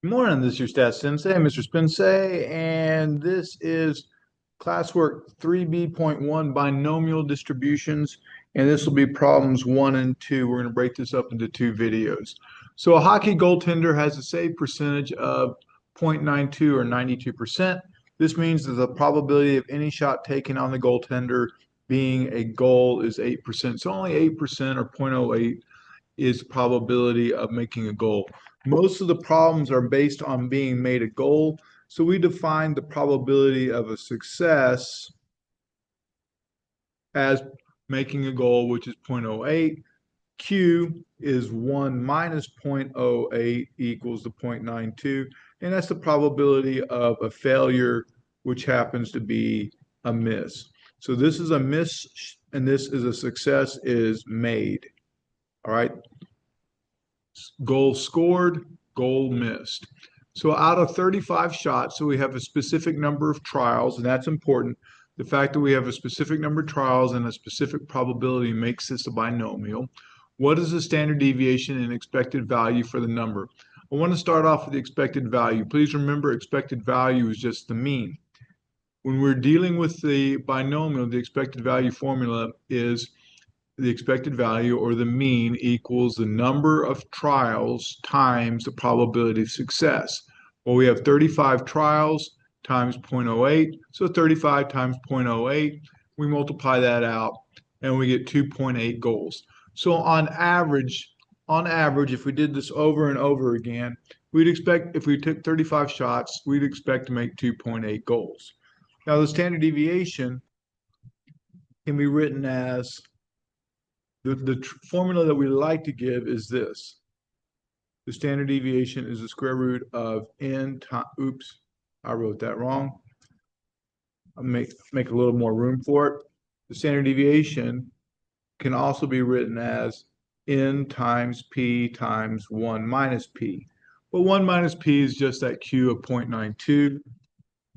Good morning, this is your Stats Sensei, Mr. Spensei, and this is classwork 3B.1 binomial distributions, and this will be problems 1 and 2. We're going to break this up into two videos. So a hockey goaltender has a save percentage of 0.92 or 92%. This means that the probability of any shot taken on the goaltender being a goal is 8%. So only 8% or 0.08 is probability of making a goal. Most of the problems are based on being made a goal. So we define the probability of a success as making a goal, which is 0.08. Q is 1 minus 0.08 equals the 0.92. And that's the probability of a failure, which happens to be a miss. So this is a miss and this is a success is made. All right. Goal scored, goal missed. So out of 35 shots, so we have a specific number of trials, and that's important. The fact that we have a specific number of trials and a specific probability makes this a binomial. What is the standard deviation and expected value for the number? I want to start off with the expected value. Please remember expected value is just the mean. When we're dealing with the binomial, the expected value formula is the expected value or the mean equals the number of trials times the probability of success. Well, we have 35 trials times 0.08, so 35 times 0.08, we multiply that out and we get 2.8 goals. So on average, if we did this over and over again, we'd expect if we took 35 shots, we'd expect to make 2.8 goals. Now the standard deviation can be written as the formula that we like to give is this. The standard deviation is the square root of n times, oops, I wrote that wrong. I'll make a little more room for it. The standard deviation can also be written as n times p times 1 minus p. But 1 minus p is just that q of 0.92.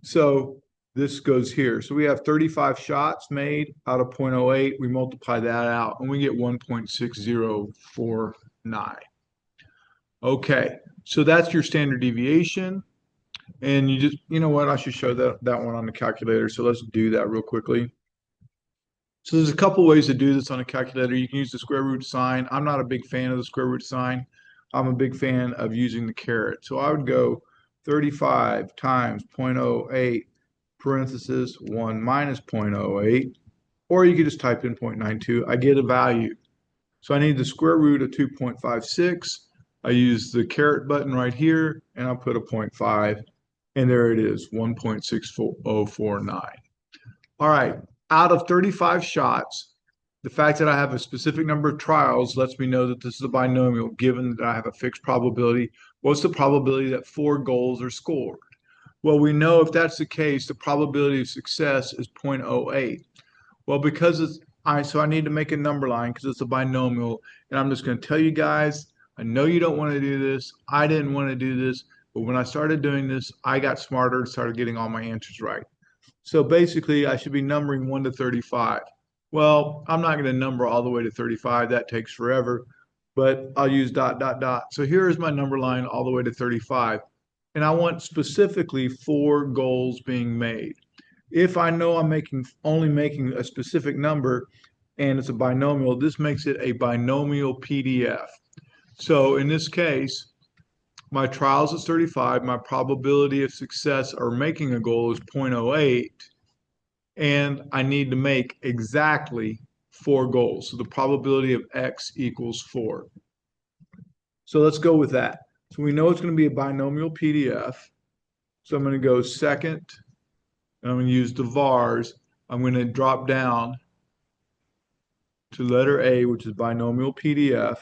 So this goes here. So we have 35 shots made out of 0.08. We multiply that out and we get 1.6049. Okay, so that's your standard deviation. And you know what? I should show that one on the calculator. So let's do that real quickly. So there's a couple ways to do this on a calculator. You can use the square root sign. I'm not a big fan of the square root sign. I'm a big fan of using the caret. So I would go 35 times 0.08 parenthesis 1 minus 0.08, or you could just type in 0.92. I get a value. So I need the square root of 2.56. I use the caret button right here, and I'll put a 0.5, and there it is, 1.6049. All right, out of 35 shots, the fact that I have a specific number of trials lets me know that this is a binomial, given that I have a fixed probability. What's the probability that 4 goals are scored? Well, we know if that's the case, the probability of success is 0.08. Well, because so I need to make a number line because it's a binomial, and I'm just going to tell you guys, I know you don't want to do this. I didn't want to do this, but when I started doing this, I got smarter and started getting all my answers right. So basically, I should be numbering 1 to 35. Well, I'm not going to number all the way to 35. That takes forever, but I'll use dot, dot, dot. So here is my number line all the way to 35. And I want specifically 4 goals being made. If I know I'm only making a specific number and it's a binomial, this makes it a binomial PDF. So in this case, my trials is 35, my probability of success or making a goal is 0.08, and I need to make exactly 4 goals. So the probability of X equals 4. So let's go with that. So we know it's going to be a binomial PDF. So I'm going to go second, and I'm going to use the vars. I'm going to drop down to letter A, which is binomial PDF.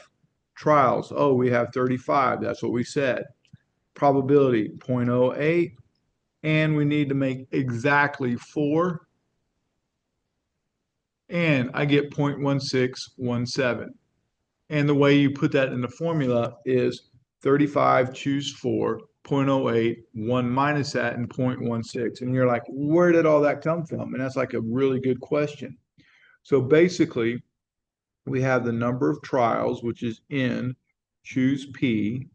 Trials, oh, we have 35. That's what we said. Probability, 0.08. And we need to make exactly 4. And I get 0.1617. And the way you put that in the formula is 35, choose 4, 0.08, 1 minus that, and 0.16. And you're like, where did all that come from? And that's like a really good question. So basically, we have the number of trials, which is N, choose P,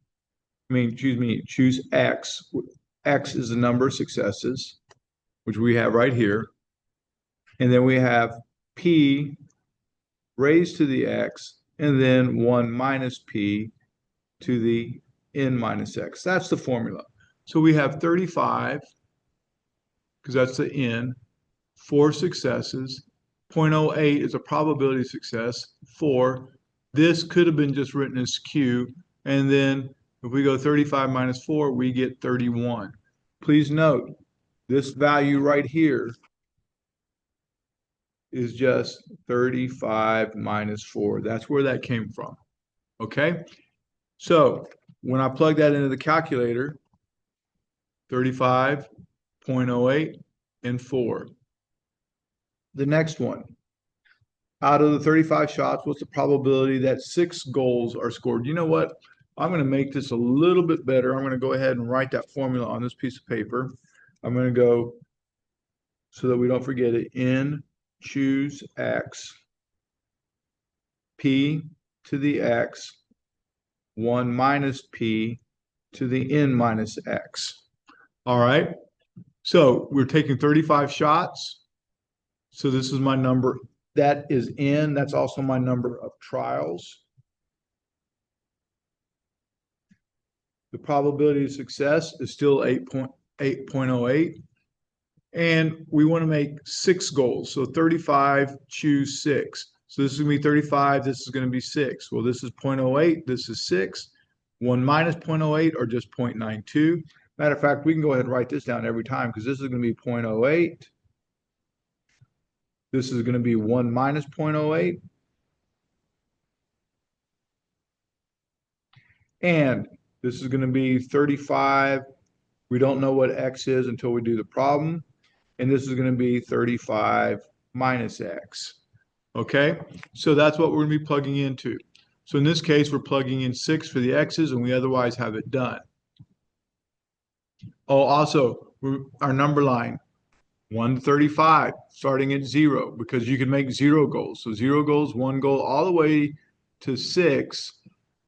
choose X. X is the number of successes, which we have right here. And then we have P raised to the X, and then 1 minus P to the N minus X. That's the formula. So we have 35, because that's the N, 4 successes. 0.08 is a probability of success. 4. This could have been just written as Q. And then if we go 35 minus 4, we get 31. Please note, this value right here is just 35 minus 4. That's where that came from. Okay? So when I plug that into the calculator, 35.08 and 4. The next one, out of the 35 shots, what's the probability that 6 goals are scored? You know what? I'm going to make this a little bit better. I'm going to go ahead and write that formula on this piece of paper. I'm going to go, so that we don't forget it, N choose X, P to the X, 1 minus P to the N minus X. All right. So we're taking 35 shots. So this is my number. That is N. That's also my number of trials. The probability of success is still 8.08. And we want to make 6 goals. So 35, choose 6. So this is going to be 35. This is going to be 6. Well, this is 0.08. This is 6. 1 minus 0.08 or just 0.92. Matter of fact, we can go ahead and write this down every time because this is going to be 0.08. This is going to be 1 minus 0.08. And this is going to be 35. We don't know what X is until we do the problem. And this is going to be 35 minus X. Okay, so that's what we're going to be plugging into. So in this case, we're plugging in 6 for the X's, and we otherwise have it done. Oh, also, our number line, 1 to 35, starting at 0, because you can make 0 goals. So 0 goals, 1 goal, all the way to 6,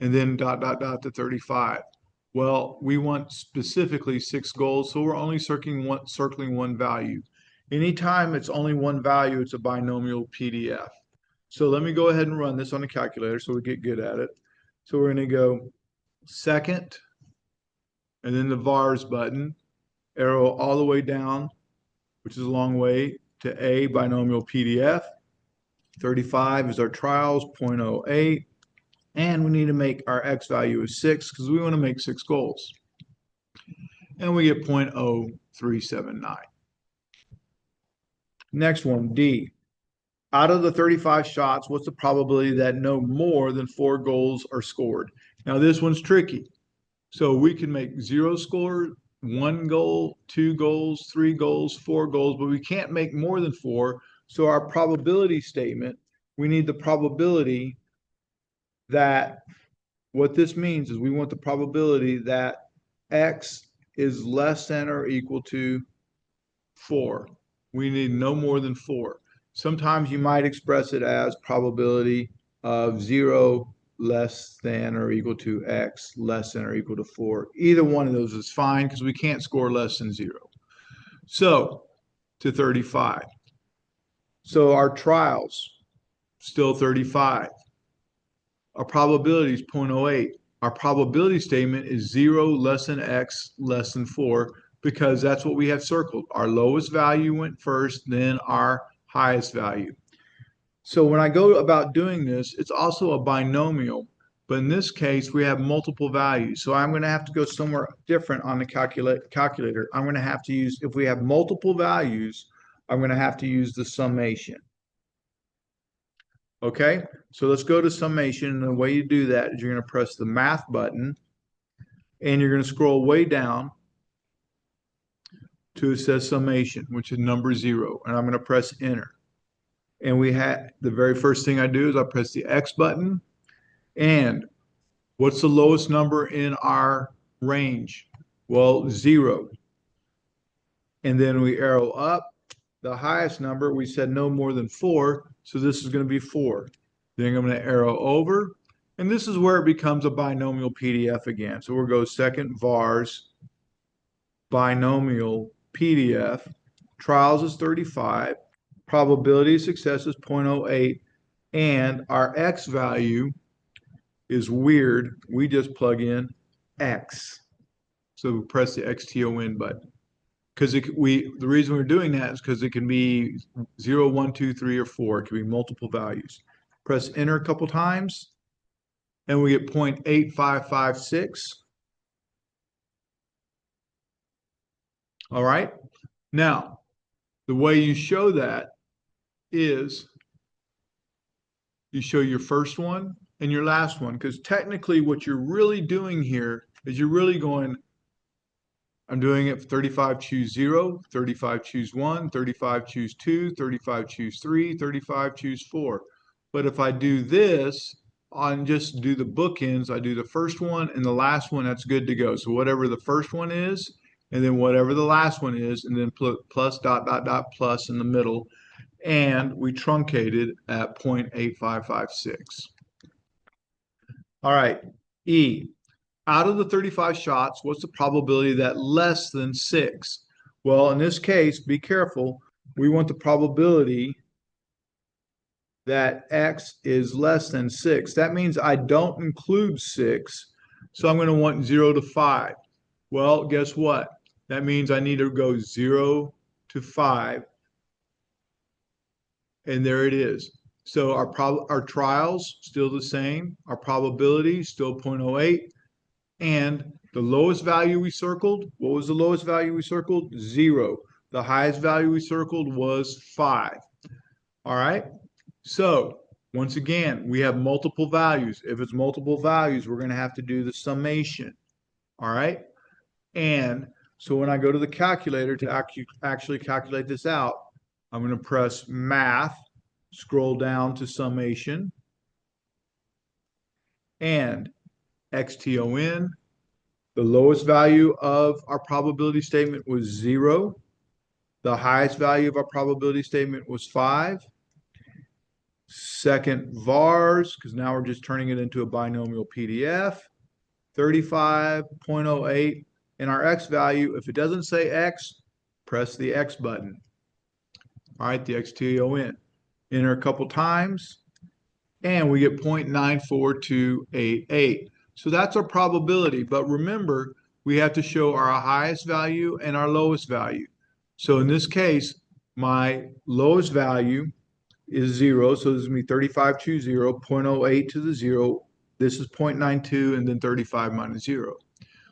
and then ... to 35. Well, we want specifically 6 goals, so we're only circling one value. Anytime it's only one value, it's a binomial PDF. So let me go ahead and run this on the calculator so we get good at it. So we're going to go second, and then the vars button, arrow all the way down, which is a long way, to A, binomial PDF. 35 is our trials, 0.08. And we need to make our X value is 6 because we want to make 6 goals. And we get 0.0379. Next one, D. Out of the 35 shots, what's the probability that no more than 4 goals are scored? Now, this one's tricky. So we can make 0 score, 1 goal, 2 goals, 3 goals, 4 goals, but we can't make more than 4. So our probability statement, we need the probability that, what this means is we want the probability that X is less than or equal to 4. We need no more than 4. Sometimes you might express it as probability of 0 less than or equal to X less than or equal to 4. Either one of those is fine because we can't score less than 0. So to 35. So our trials, still 35. Our probability is 0.08. Our probability statement is 0 less than X less than 4 because that's what we have circled. Our lowest value went first, then our highest value. So when I go about doing this, it's also a binomial, but in this case, we have multiple values. So I'm going to have to go somewhere different on the calculator. I'm going to have to use, if we have multiple values, I'm going to have to use the summation. Okay, so let's go to summation. And the way you do that is you're going to press the math button and you're going to scroll way down to it says summation, which is number 0. And I'm going to press enter. And we have the very first thing I do is I press the X button. And what's the lowest number in our range? Well, 0. And then we arrow up. The highest number, we said no more than 4. So this is going to be 4. Then I'm going to arrow over. And this is where it becomes a binomial PDF again. So we'll go second vars binomial PDF. Trials is 35. Probability of success is 0.08. And our X value is weird. We just plug in X. So we press the XTON button. Because the reason we're doing that is because it can be 0, 1, 2, 3, or 4. It can be multiple values. Press enter a couple times, and we get 0.8556. All right. Now, the way you show that is you show your first one and your last one, because technically what you're really doing here is you're really going, I'm doing it for 35, choose 0, 35, choose 1, 35, choose 2, 35, choose 3, 35, choose 4. But if I do this, on just do the bookends, I do the first one and the last one, that's good to go. So whatever the first one is, and then whatever the last one is, and then plus dot, dot, dot, plus in the middle. And we truncated at 0.8556. All right, E. Out of the 35 shots, what's the probability that less than 6? Well, in this case, be careful. We want the probability that X is less than 6. That means I don't include 6. So I'm going to want 0 to 5. Well, guess what? That means I need to go 0 to 5. And there it is. So our trials still the same. Our probability still 0.08. And the lowest value we circled, what was the lowest value we circled? 0. The highest value we circled was 5. All right. So once again, we have multiple values. If it's multiple values, we're going to have to do the summation. All right. And so when I go to the calculator to actually calculate this out, I'm going to press math, scroll down to summation, and XTON. The lowest value of our probability statement was 0. The highest value of our probability statement was 5. Second vars, because now we're just turning it into a binomial PDF, 35.08. And our X value, if it doesn't say X, press the X button. All right, the XTON. Enter a couple times, and we get 0.94288. So that's our probability. But remember, we have to show our highest value and our lowest value. So in this case, my lowest value is 0. So this is going to be 35, choose 0, 0.08 to the 0. This is 0.92, and then 35 minus 0.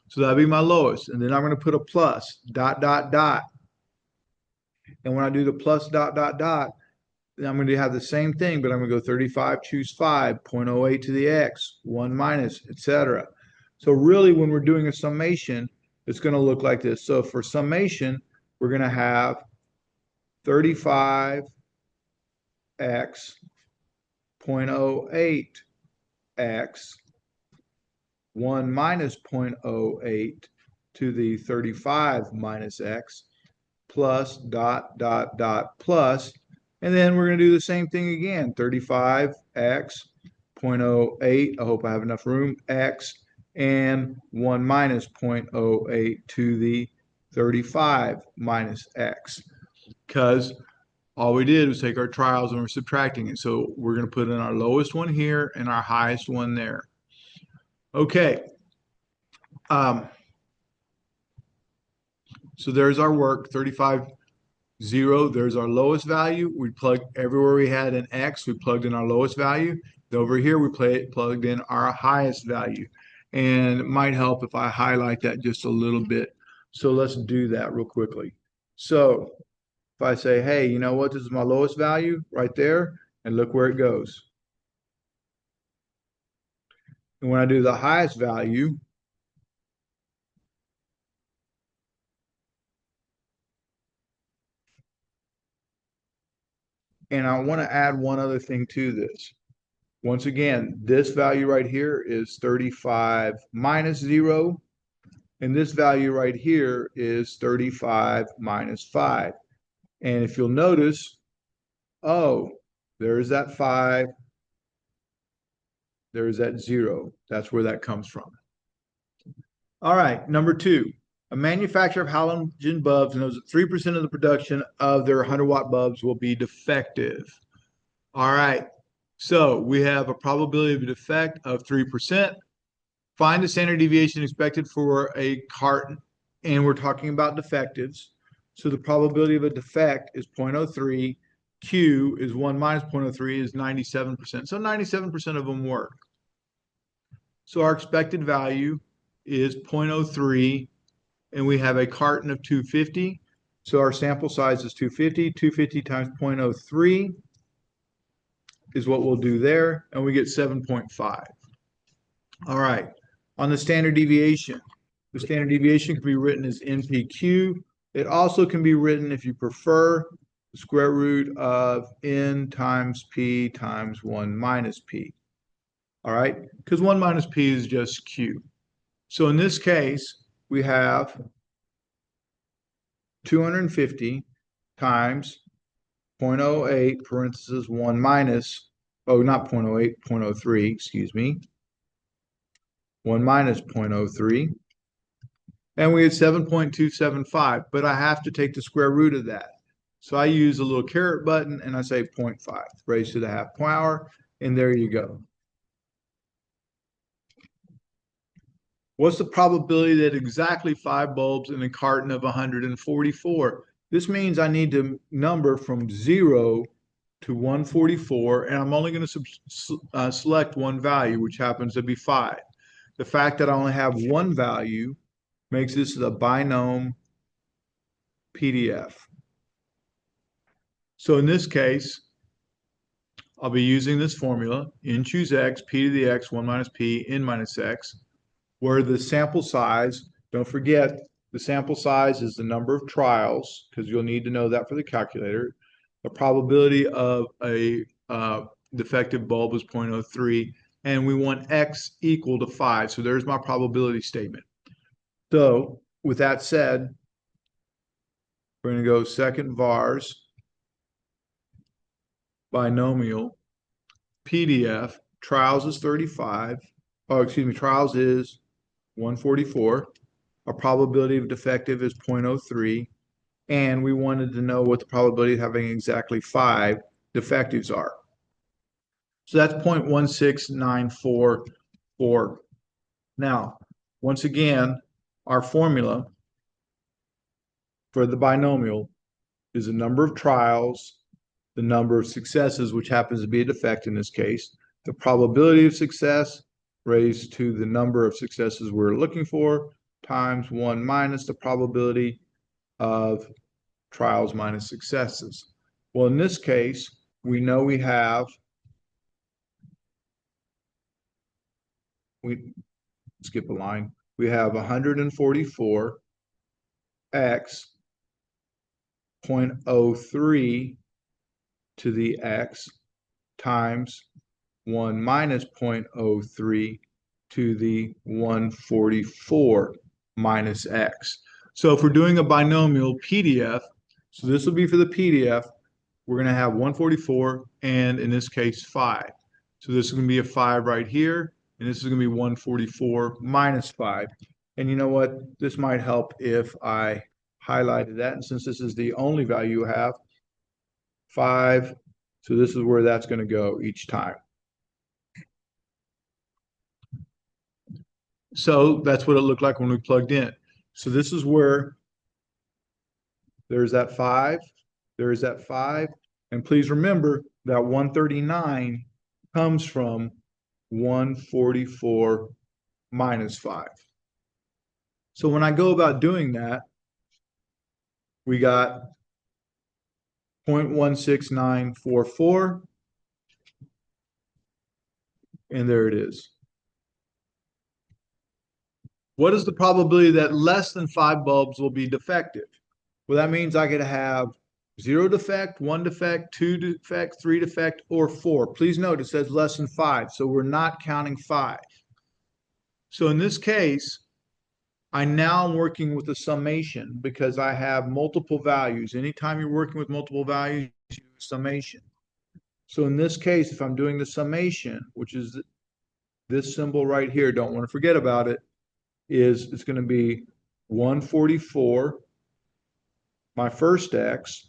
So that'll be my lowest. And then I'm going to put a plus, dot, dot, dot. And when I do the plus, dot, dot, dot, I'm going to have the same thing, but I'm going to go 35, choose 5, 0.08 to the X, 1 minus, etc. So really, when we're doing a summation, it's going to look like this. So for summation, we're going to have 35X, 0.08X, 1 minus 0.08 to the 35 minus X, plus dot, dot, dot, plus. And then we're going to do the same thing again, 35x 0.08, I hope I have enough room, x, and 1 minus 0.08 to the 35 minus x. Because all we did was take our trials and we're subtracting it. So we're going to put in our lowest one here and our highest one there. Okay. So there's our work, 35 0, there's our lowest value. We plugged everywhere we had an X, we plugged in our lowest value. Over here, we plugged in our highest value. And it might help if I highlight that just a little bit. So let's do that real quickly. So if I say, hey, you know what? This is my lowest value right there. And look where it goes. And when I do the highest value, and I want to add one other thing to this. Once again, this value right here is 35 minus 0. And this value right here is 35 minus 5. And if you'll notice, oh, there's that 5. There is that 0. That's where that comes from. All right, number 2. A manufacturer of halogen bulbs knows that 3% of the production of their 100-watt bulbs will be defective. All right, so we have a probability of a defect of 3%. Find the standard deviation expected for a carton, and we're talking about defectives. So the probability of a defect is 0.03. Q is 1 minus 0.03 is 97%. So 97% of them work. So our expected value is 0.03, and we have a carton of 250. So our sample size is 250. 250 times 0.03 is what we'll do there, and we get 7.5. All right. On the standard deviation, the standard deviation can be written as NPQ. It also can be written, if you prefer, the square root of N times P times 1 minus P. All right, because 1 minus P is just Q. So in this case, we have 250 times 0.08 parentheses 1 minus, not 0.08, 0.03, excuse me, 1 minus 0.03. And we had 7.275, but I have to take the square root of that. So I use a little caret button and I say 0.5 raised to the half power, and there you go. What's the probability that exactly 5 bulbs in a carton of 144? This means I need to number from 0 to 144, and I'm only going to select one value, which happens to be 5. The fact that I only have one value makes this a binomial PDF. So in this case, I'll be using this formula, n choose x, p to the x, 1 minus p, n minus x, where the sample size, don't forget, the sample size is the number of trials, because you'll need to know that for the calculator. The probability of a defective bulb is 0.03, and we want x equal to 5. So there's my probability statement. So with that said, we're going to go second vars, binomial, PDF, trials is 35. Oh, excuse me, trials is 144. Our probability of defective is 0.03. And we wanted to know what the probability of having exactly 5 defectives are. So that's 0.16944. Now, once again, our formula for the binomial is the number of trials, the number of successes, which happens to be a defect in this case, the probability of success raised to the number of successes we're looking for, times 1 minus the probability of trials minus successes. Well, in this case, we know we have, we skip a line, we have 144 x 0.03 to the x times 1 minus 0.03 to the 144 minus x. So if we're doing a binomial PDF, so this will be for the PDF, we're going to have 144 and in this case 5. So this is going to be a 5 right here, and this is going to be 144 minus 5. And you know what? This might help if I highlighted that. And since this is the only value you have, 5, so this is where that's going to go each time. So that's what it looked like when we plugged in. So this is where there's that 5, there's that 5. And please remember that 139 comes from 144 minus 5. So when I go about doing that, we got 0.16944, and there it is. What is the probability that less than 5 bulbs will be defective? Well, that means I could have 0 defect, 1 defect, 2 defect, 3 defect, or 4. Please note it says less than 5, so we're not counting 5. So in this case, I now am working with a summation because I have multiple values. Anytime you're working with multiple values, you use summation. So in this case, if I'm doing the summation, which is this symbol right here, don't want to forget about it, it's going to be 144, my first x,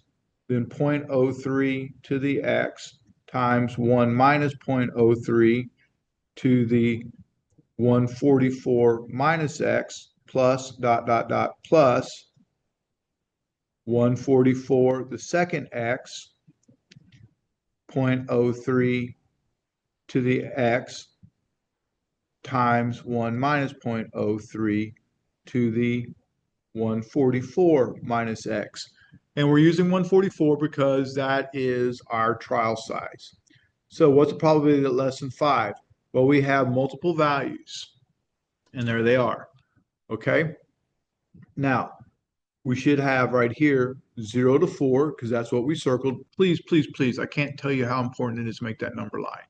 then 0.03 to the x times 1 minus 0.03 to the 144 minus x plus dot dot dot plus 144 the second x 0.03 to the x times 1 minus 0.03 to the 144 minus x. And we're using 144 because that is our trial size. So what's the probability that less than 5? Well, we have multiple values, and there they are. Okay? Now, we should have right here 0 to 4, because that's what we circled. Please, please, please, I can't tell you how important it is to make that number lie.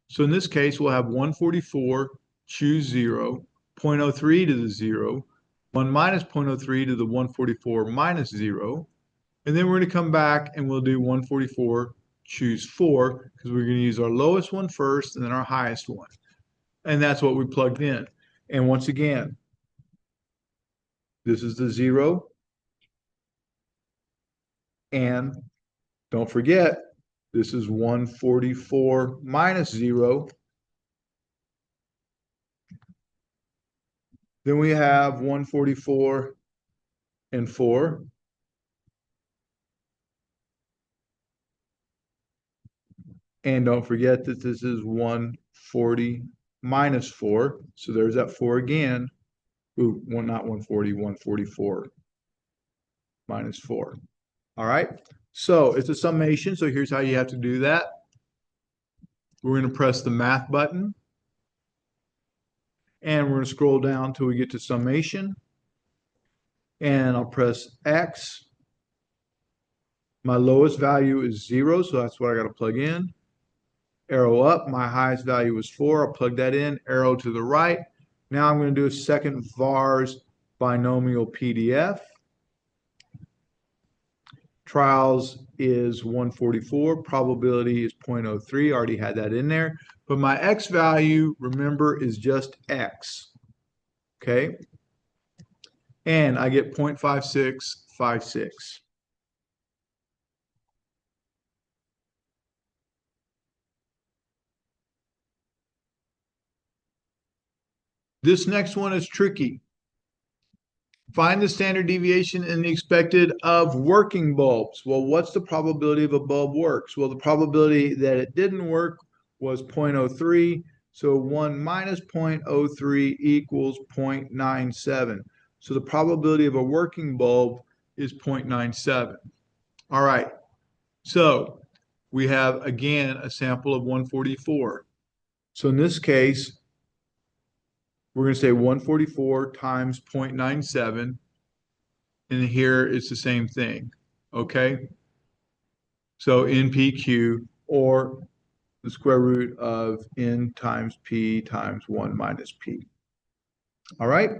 So in this case, we'll have 144, choose 0, 0.03 to the 0, 1 minus 0.03 to the 144 minus 0, and then we're going to come back and we'll do 144, choose 4, because we're going to use our lowest one first and then our highest one. And that's what we plugged in. And once again, this is the 0. And don't forget, this is 144 minus 0. Then we have 144 and 4. And don't forget that this is 140 minus 4. So there's that 4 again. Ooh, not 140, 144 minus 4. All right. So it's a summation. So here's how you have to do that. We're going to press the math button. And we're going to scroll down till we get to summation. And I'll press X. My lowest value is 0, so that's what I got to plug in. Arrow up, my highest value is 4. I'll plug that in. Arrow to the right. Now I'm going to do a second VARS binomial PDF. Trials is 144. Probability is 0.03. Already had that in there. But my X value, remember, is just X. Okay? And I get 0.5656. This next one is tricky. Find the standard deviation and the expected of working bulbs. Well, what's the probability of a bulb works? Well, the probability that it didn't work was 0.03. So 1 minus 0.03 equals 0.97. So the probability of a working bulb is 0.97. All right. So we have, again, a sample of 144. So in this case, we're going to say 144 times 0.97. And here it's the same thing. Okay. So NPQ, or the square root of N times P times 1 minus P. All right.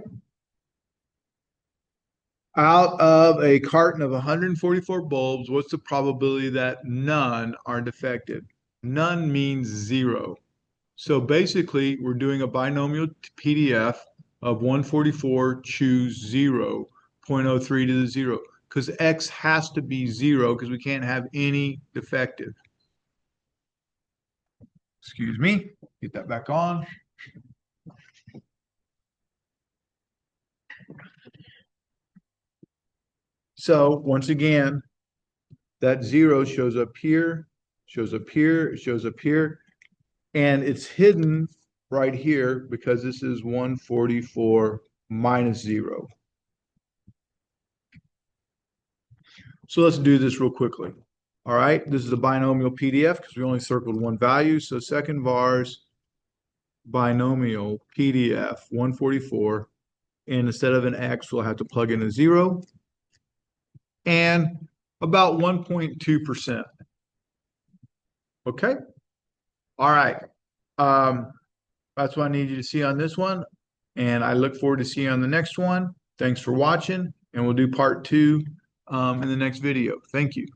Out of a carton of 144 bulbs, what's the probability that none are defective? None means 0. So basically, we're doing a binomial PDF of 144, choose 0, 0.03 to the 0, because X has to be 0 because we can't have any defective. Excuse me, get that back on. So once again, that 0 shows up here, shows up here, shows up here, and it's hidden right here because this is 144 minus 0. So let's do this real quickly. All right, this is a binomial PDF because we only circled one value. So second VARS binomial PDF 144. And instead of an X, we'll have to plug in a 0. And about 1.2%. Okay. All right. That's what I need you to see on this one. And I look forward to seeing you on the next one. Thanks for watching. And we'll do part 2 in the next video. Thank you.